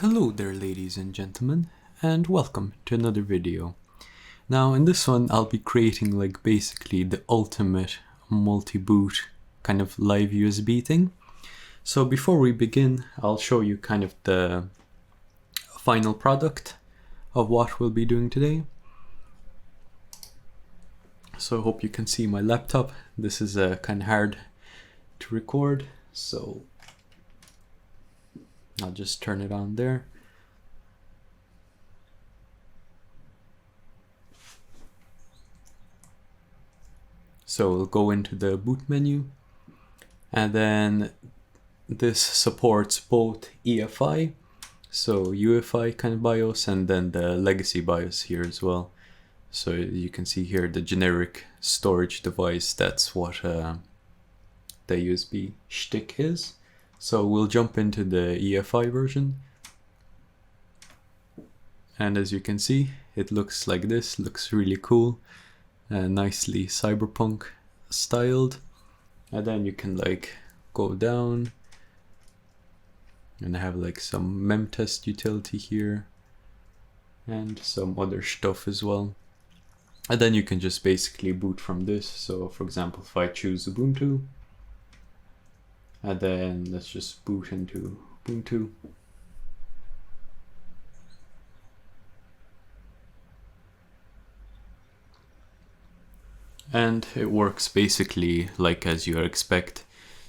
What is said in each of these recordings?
Hello there, ladies and gentlemen, and welcome to another video. Now in this one I'll be creating like basically the ultimate multi-boot kind of live USB thing. So before we begin, I'll show you kind of the final product of what we'll be doing today. So I hope you can see my laptop. This is kind of hard to record, so I'll just turn it on there. So we'll go into the boot menu, and then this supports both EUFI, so UEFI kind of BIOS, and then the legacy BIOS here as well. So you can see here the generic storage device, that's what the USB stick is. So we'll jump into the EUFI version. And as you can see, it looks like this, looks really cool. Nicely CyberPunk styled. And then you can like go down and have like some memtest utility here and some other stuff as well. And then you can just basically boot from this. So for example, if I choose Ubuntu, and then let's just boot into Ubuntu. And it works basically like as you expect.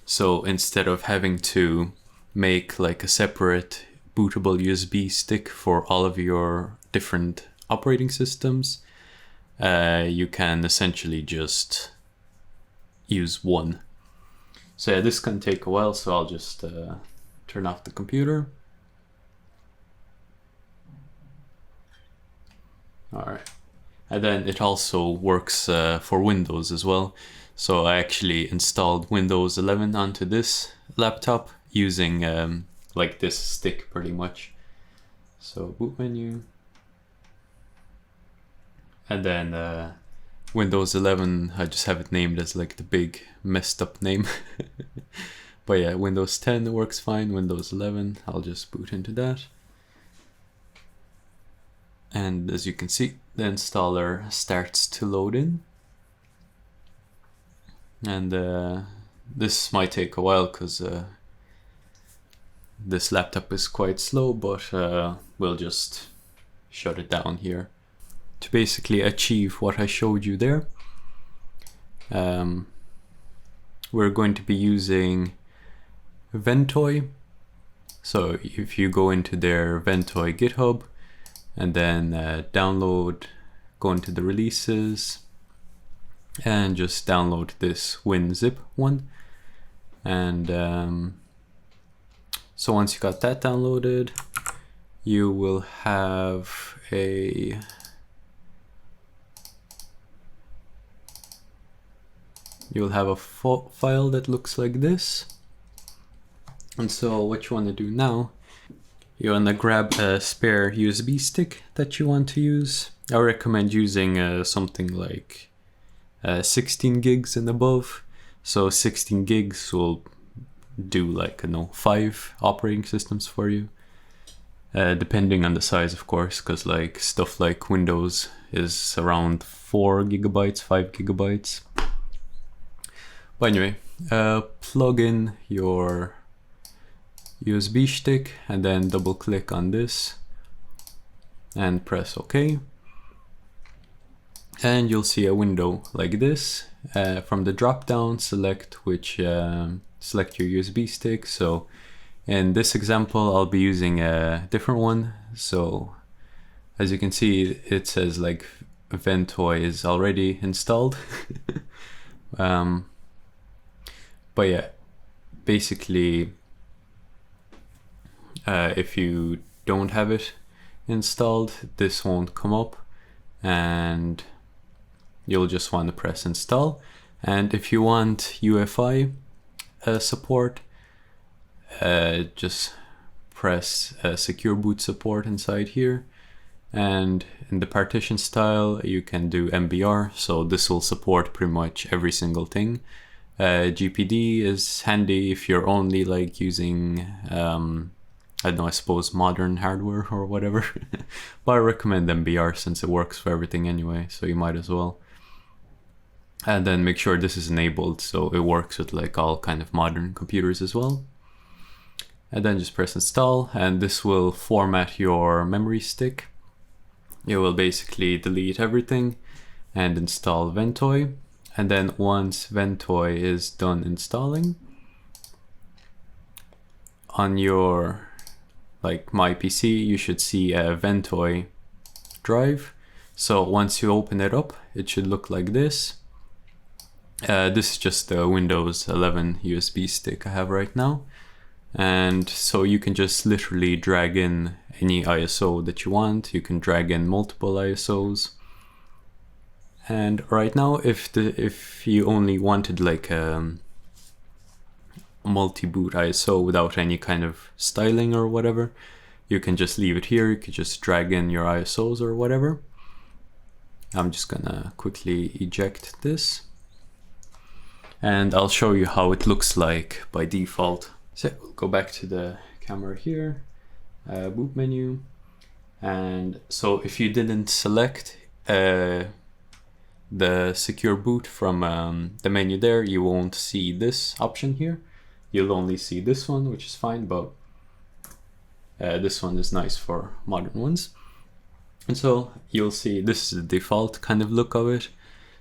So instead of having to make like a separate bootable USB stick for all of your different operating systems, you can essentially just use one. So yeah, this can take a while, so I'll just turn off the computer. All right. And then it also works for Windows as well. So I actually installed Windows 11 onto this laptop using like this stick pretty much. So boot menu. And then Windows 11, I just have it named as like the big messed up name. But yeah, Windows 10 works fine. Windows 11, I'll just boot into that. And as you can see, the installer starts to load in. And this might take a while because this laptop is quite slow, but we'll just shut it down here. To basically achieve what I showed you there, we're going to be using Ventoy. So if you go into their Ventoy GitHub and then download, go into the releases and just download this WinZip one. And so once you got that downloaded, you will have a file that looks like this. And so what you want to do now, you want to grab a spare USB stick that you want to use. I recommend using something like 16 gigs and above. So 16 gigs will do like 5 operating systems for you, depending on the size, of course, because like stuff like Windows is around 4 gigabytes, 5 gigabytes. But anyway, plug in your USB stick and then double click on this and press OK. And you'll see a window like this. From the drop down, select select your USB stick. So in this example, I'll be using a different one. So as you can see, it says like Ventoy is already installed. But yeah, basically, if you don't have it installed, this won't come up and you'll just want to press install. And if you want UEFI support, just press secure boot support inside here. And in the partition style, you can do MBR. So this will support pretty much every single thing. GPD is handy if you're only like using I don't know, I suppose modern hardware or whatever. But I recommend MBR since it works for everything anyway, so you might as well. And then make sure this is enabled so it works with like all kind of modern computers as well. And then just press install, and this will format your memory stick. It will basically delete everything and install Ventoy. And then once Ventoy is done installing, on your like my PC, you should see a Ventoy drive. So once you open it up, it should look like this. This is just the Windows 11 USB stick I have right now. And so you can just literally drag in any ISO that you want. You can drag in multiple ISOs. And right now, if you only wanted like a multi-boot ISO without any kind of styling or whatever, you can just leave it here. You could just drag in your ISOs or whatever. I'm just gonna quickly eject this, and I'll show you how it looks like by default. So we'll go back to the camera here, boot menu. And so if you didn't select the secure boot from the menu there, you won't see this option here. You'll only see this one, which is fine, but this one is nice for modern ones. And so you'll see this is the default kind of look of it.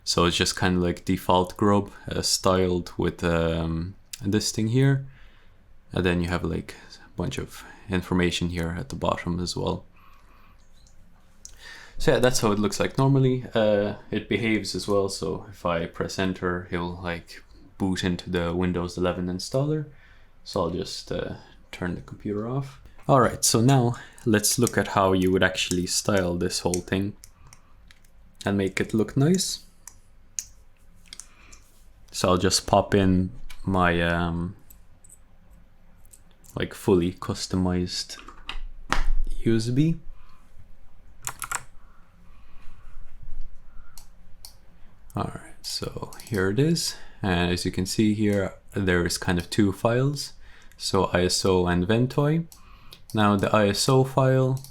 So it's just kind of like default grub styled with this thing here. And then you have like a bunch of information here at the bottom as well. So yeah, that's how it looks like normally. It behaves as well. So if I press enter, he'll like boot into the Windows 11 installer. So I'll just turn the computer off. All right, so now let's look at how you would actually style this whole thing and make it look nice. So I'll just pop in my like fully customized USB. All right, so here it is. And as you can see here, there is kind of two files. So ISO and Ventoy. Now the ISO file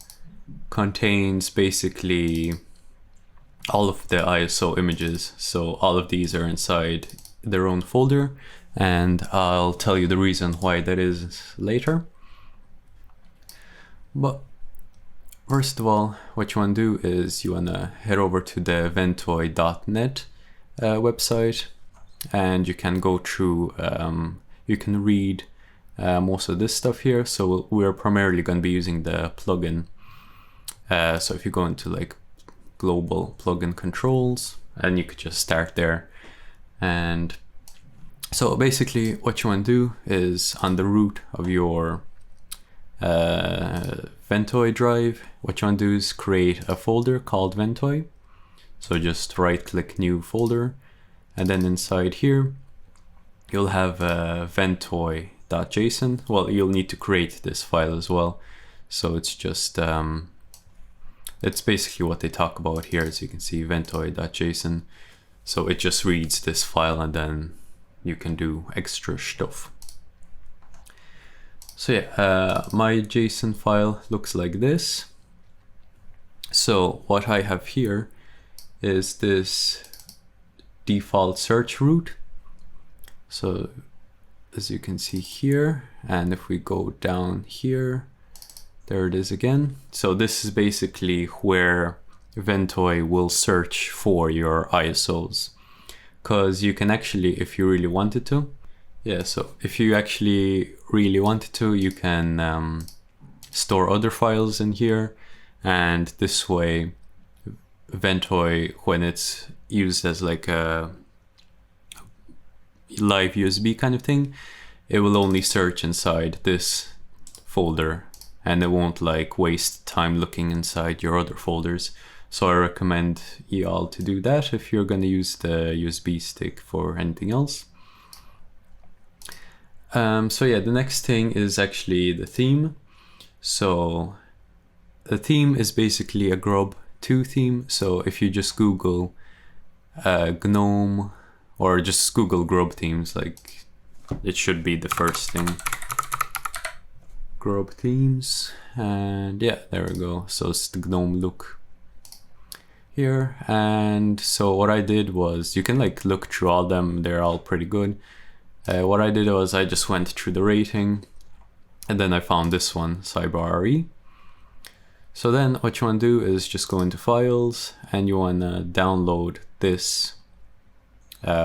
contains basically all of the ISO images. So all of these are inside their own folder, and I'll tell you the reason why that is later. But first of all, what you want to do is you want to head over to the ventoy.net website, and you can go through, you can read most of this stuff here. So we're primarily going to be using the plugin. So if you go into like global plugin controls, and you could just start there. And so basically what you want to do is on the root of your Ventoy drive, what you want to do is create a folder called Ventoy. So just right click new folder, and then inside here you'll have ventoy.json. Well, you'll need to create this file as well. So it's just it's basically what they talk about here. As you can see, ventoy.json. So it just reads this file, and then you can do extra stuff. So yeah, my JSON file looks like this. So what I have here is this default search route. So as you can see here, and if we go down here, there it is again. So this is basically where Ventoy will search for your ISOs, because you can actually, if you really wanted to, yeah, so if you actually really wanted to, you can store other files in here, and this way Ventoy, when it's used as like a live USB kind of thing, it will only search inside this folder, and it won't like waste time looking inside your other folders. So I recommend you all to do that if you're going to use the USB stick for anything else. So yeah, the next thing is actually the theme. So the theme is basically a grub 2 theme. So if you just Google GNOME, or just Google grub themes, like it should be the first thing. grub themes, and yeah, there we go. So it's the GNOME look here. And so what I did was, you can like look through all them, they're all pretty good. What I did was I just went through the rating, and then I found this one, CyberRE. So then what you want to do is just go into files, and you want to download this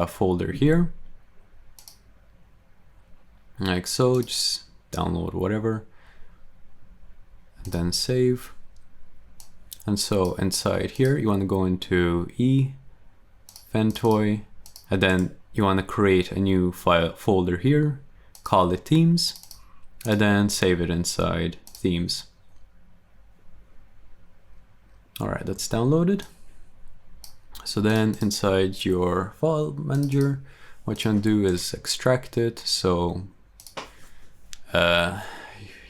folder here, like so. Just download whatever, and then save. And so inside here you want to go into Ventoy, and then you want to create a new folder here, call it themes, and then save it inside themes. Alright, that's downloaded. So then inside your file manager, what you want to do is extract it. So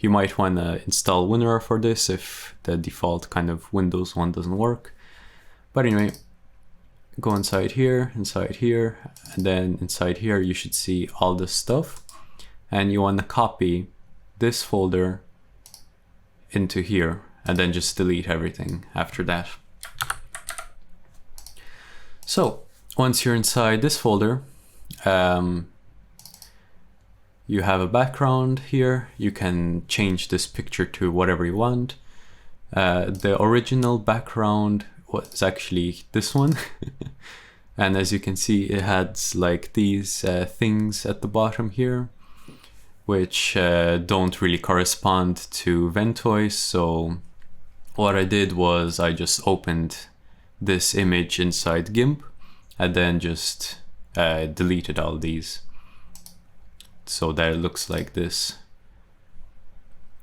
you might want to install WinRAR for this if the default kind of Windows one doesn't work. But anyway, go inside here, and then inside here you should see all this stuff. And you want to copy this folder into here, and then just delete everything after that. So once you're inside this folder, you have a background here. You can change this picture to whatever you want. The original background was actually this one. And as you can see, it has like these things at the bottom here, which don't really correspond to Ventoy. So what I did was I just opened this image inside GIMP, and then just deleted all these so that it looks like this.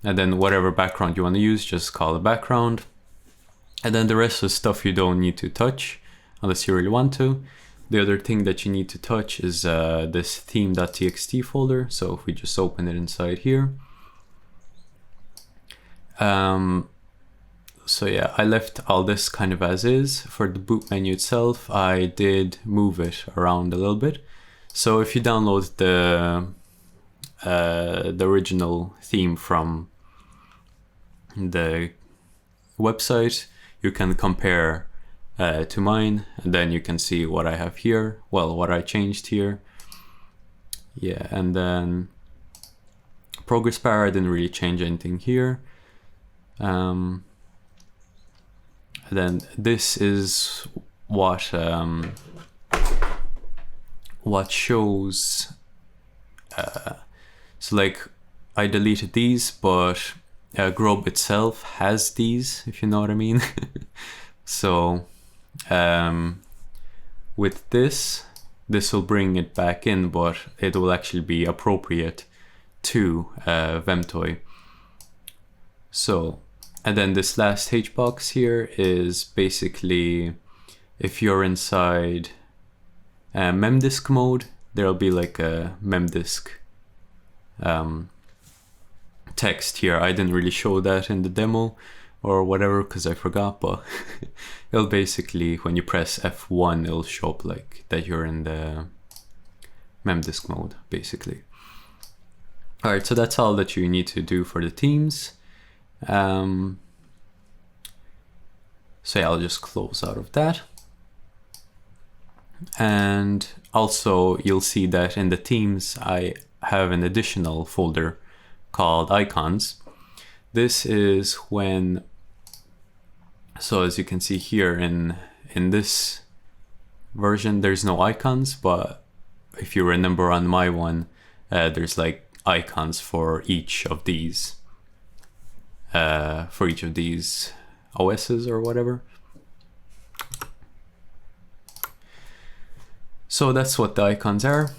And then whatever background you want to use, just call it background. And then the rest of the stuff you don't need to touch unless you really want to. The other thing that you need to touch is this theme.txt folder. So if we just open it inside here. So yeah, I left all this kind of as is. For the boot menu itself, I did move it around a little bit. So if you download the original theme from the website, you can compare to mine, and then you can see what I have here, well, what I changed here. Yeah, and then progress bar, I didn't really change anything here. Then this is what shows. So like I deleted these, but grub itself has these, if you know what I mean. So with this will bring it back in, but it will actually be appropriate to Ventoy. So, and then this last H box here is basically if you're inside memdisk mode, there'll be like a memdisk text here. I didn't really show that in the demo or whatever because I forgot, but it'll basically, when you press F1, it'll show up like that you're in the memdisk mode, basically. All right, so that's all that you need to do for the themes. So yeah, I'll just close out of that. And also you'll see that in the themes, I have an additional folder called icons. This is when, so as you can see here in this version, there's no icons, but if you remember on my one, there's like icons for each of these OSes or whatever. So that's what the icons are.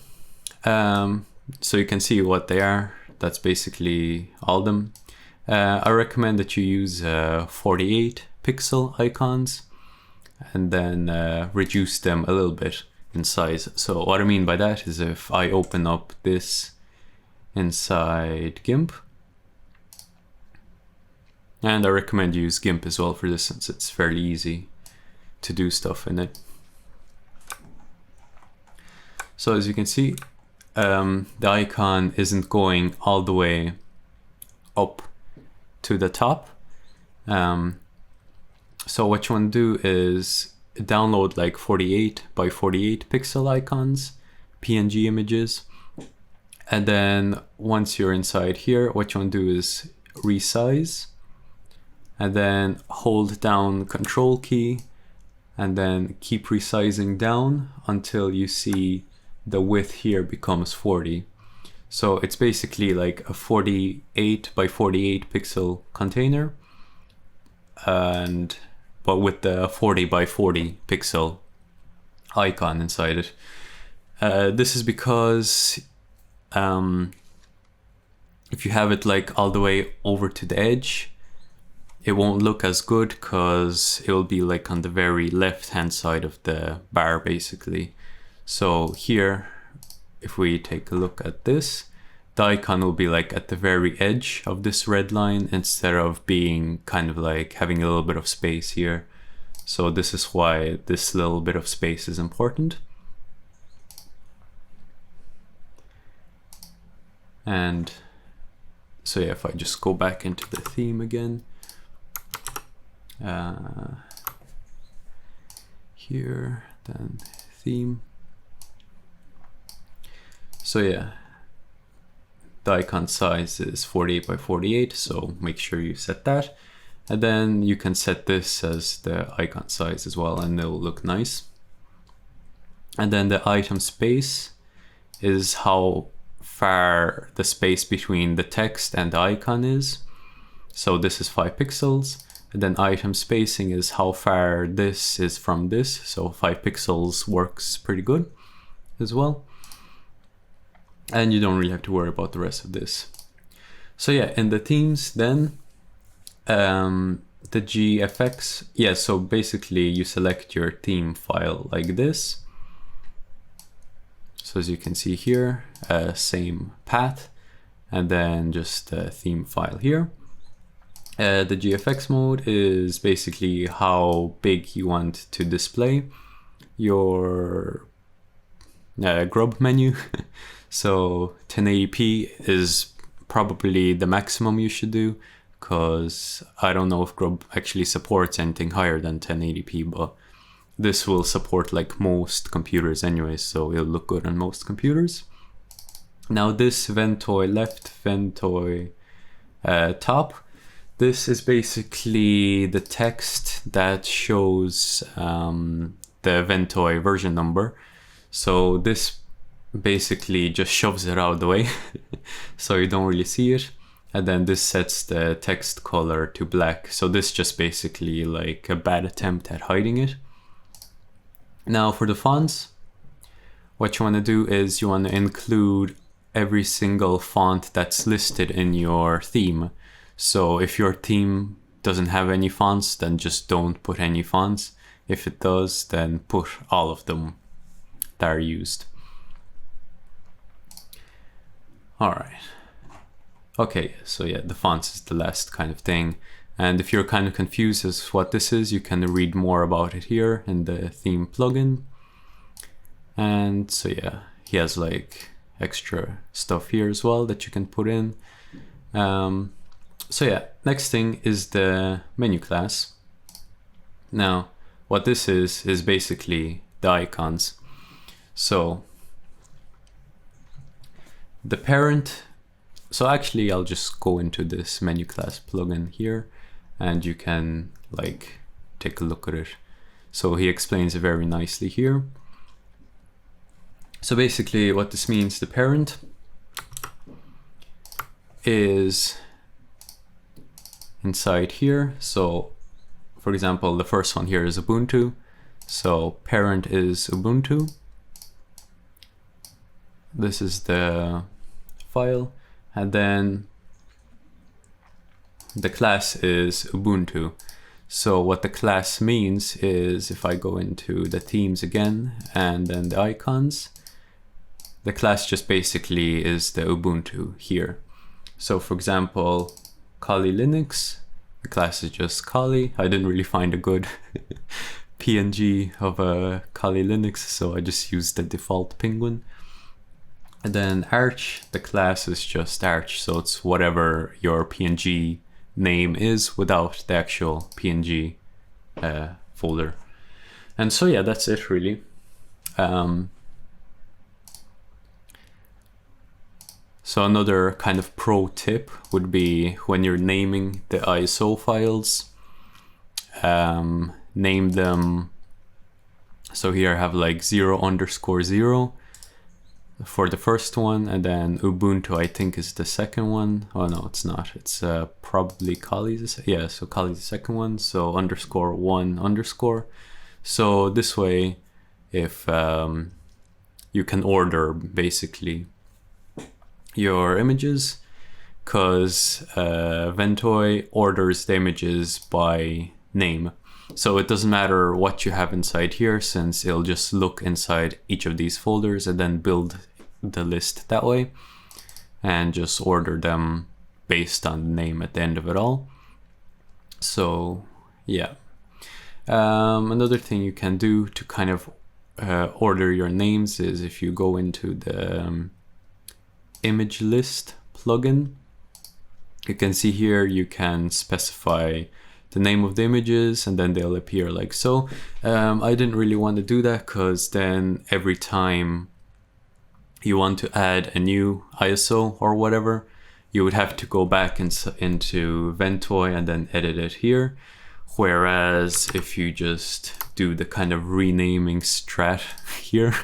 So you can see what they are. That's basically all of them. I recommend that you use 48 pixel icons and then reduce them a little bit in size. So what I mean by that is if I open up this inside GIMP, and I recommend you use GIMP as well for this since it's fairly easy to do stuff in it. So as you can see, the icon isn't going all the way up to the top. So what you want to do is download like 48 by 48 pixel icons, PNG images. And then once you're inside here, what you want to do is resize, and then hold down Control key, and then keep resizing down until you see the width here becomes 40. So it's basically like a 48 by 48 pixel container, but with the 40 by 40 pixel icon inside it. This is because if you have it like all the way over to the edge, it won't look as good because it will be like on the very left hand side of the bar basically. So here, if we take a look at this, the icon will be like at the very edge of this red line instead of being kind of like having a little bit of space here. So this is why this little bit of space is important. And so yeah, if I just go back into the theme again, here, then theme. So yeah, the icon size is 48 by 48, so make sure you set that. And then you can set this as the icon size as well, and it'll look nice. And then the item space is how far the space between the text and the icon is. So this is 5 pixels. And then item spacing is how far this is from this. So 5 pixels works pretty good as well. And you don't really have to worry about the rest of this. So yeah, in the themes then, the GFX, yeah, so basically you select your theme file like this. So as you can see here, same path, and then just a theme file here. The GFX mode is basically how big you want to display your grub menu. So 1080p is probably the maximum you should do, because I don't know if grub actually supports anything higher than 1080p, but this will support like most computers anyway, so it'll look good on most computers. Now this Ventoy left, Ventoy top, this is basically the text that shows the Ventoy version number. So this basically just shoves it out of the way so you don't really see it. And then this sets the text color to black. So this just basically like a bad attempt at hiding it. Now for the fonts, what you want to do is you want to include every single font that's listed in your theme. So if your theme doesn't have any fonts, then just don't put any fonts. If it does, then put all of them that are used. All right. Okay, so yeah, the fonts is the last kind of thing. And if you're kind of confused as what this is, you can read more about it here in the theme plugin. And so yeah, he has like extra stuff here as well that you can put in. So yeah, next thing is the menu class. Now, what this is basically the icons. So the parent, so actually I'll just go into this menu class plugin here and you can like take a look at it. So he explains it very nicely here. So basically what this means, the parent is inside here. So for example, the first one here is Ubuntu. So parent is Ubuntu. This is the file. And then the class is Ubuntu. So what the class means is, if I go into the themes again and then the icons, the class just basically is the Ubuntu here. So for example, Kali Linux, the class is just Kali. I didn't really find a good PNG of a Kali Linux, so I just used the default penguin. And then Arch, the class is just Arch, so it's whatever your PNG name is without the actual PNG folder. And so yeah, that's it really. So another kind of pro tip would be when you're naming the ISO files, name them. So here I have like 0_0 for the first one, and then Ubuntu I think is the second one. Oh no, it's not. It's probably Kali's. Yeah, so Kali's the second one. So _1_. So this way, if you can order basically your images, because Ventoy orders the images by name. So it doesn't matter what you have inside here, since it'll just look inside each of these folders and then build the list that way and just order them based on the name at the end of it all. So yeah. Another thing you can do to kind of order your names is if you go into the image list plugin, you can see here you can specify the name of the images and then they'll appear like so. I didn't really want to do that because then every time you want to add a new ISO or whatever, you would have to go back into Ventoy and then edit it here. Whereas if you just do the kind of renaming strat here,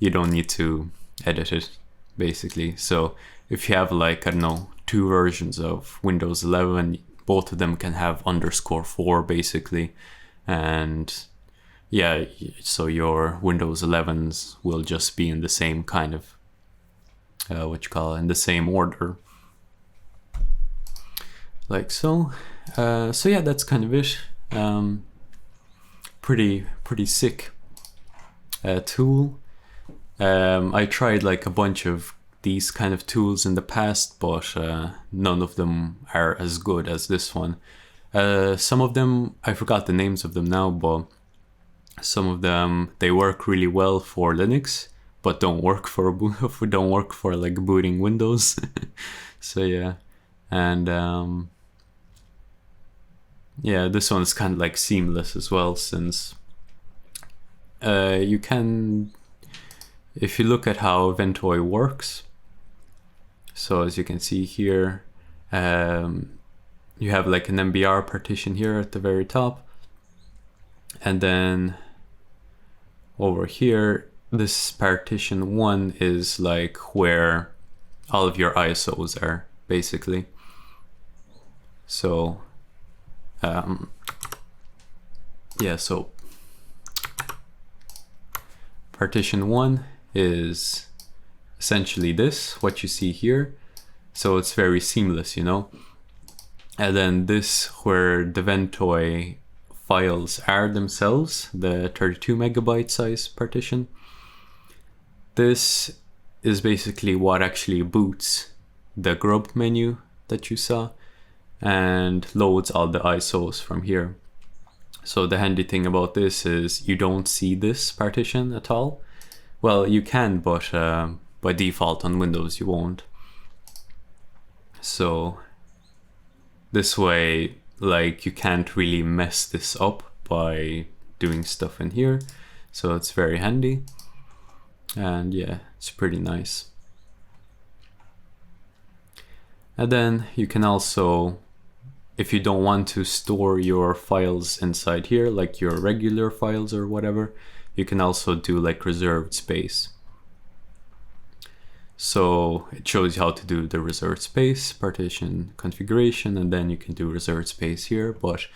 you don't need to edit it basically. So if you have like, I don't know, 2 versions of Windows 11, both of them can have _4 basically, and yeah, so your Windows 11s will just be in the same kind of in the same order, like so. So yeah, that's kind of it. Pretty sick tool. I tried like a bunch of these kind of tools in the past, but none of them are as good as this one. Some of them, I forgot the names of them now, but some of them, they work really well for Linux, but don't work for like booting Windows. So yeah, and yeah, this one is kind of like seamless as well, since you can, if you look at how Ventoy works, so as you can see here, you have like an MBR partition here at the very top, and then over here, this partition 1 is like where all of your ISOs are basically. So yeah, so partition 1 is essentially this, what you see here. So it's very seamless, you know. And then this, where the Ventoy files are themselves, the 32 megabyte size partition, this is basically what actually boots the grub menu that you saw and loads all the ISOs from here. So the handy thing about this is you don't see this partition at all. Well, you can, but by default on Windows you won't. So this way, like, you can't really mess this up by doing stuff in here. So it's very handy. And yeah, it's pretty nice. And then you can also, if you don't want to store your files inside here, like your regular files or whatever, you can also do like reserved space. So it shows you how to do the reserved space partition configuration, and then you can do reserved space here. But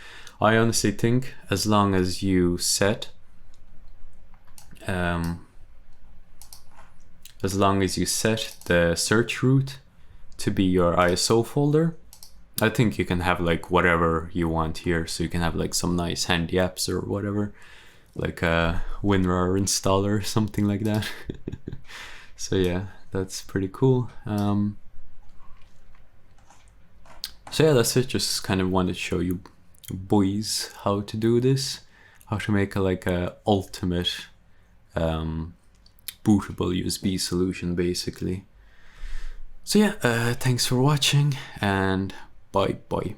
I honestly think as long as you set the search root to be your ISO folder, I think you can have like whatever you want here. So you can have like some nice handy apps or whatever, like a WinRAR installer or something like that. So yeah, that's pretty cool. So yeah, that's it. Just kind of wanted to show you boys how to do this, how to make a ultimate bootable USB solution basically. So yeah, thanks for watching and bye bye.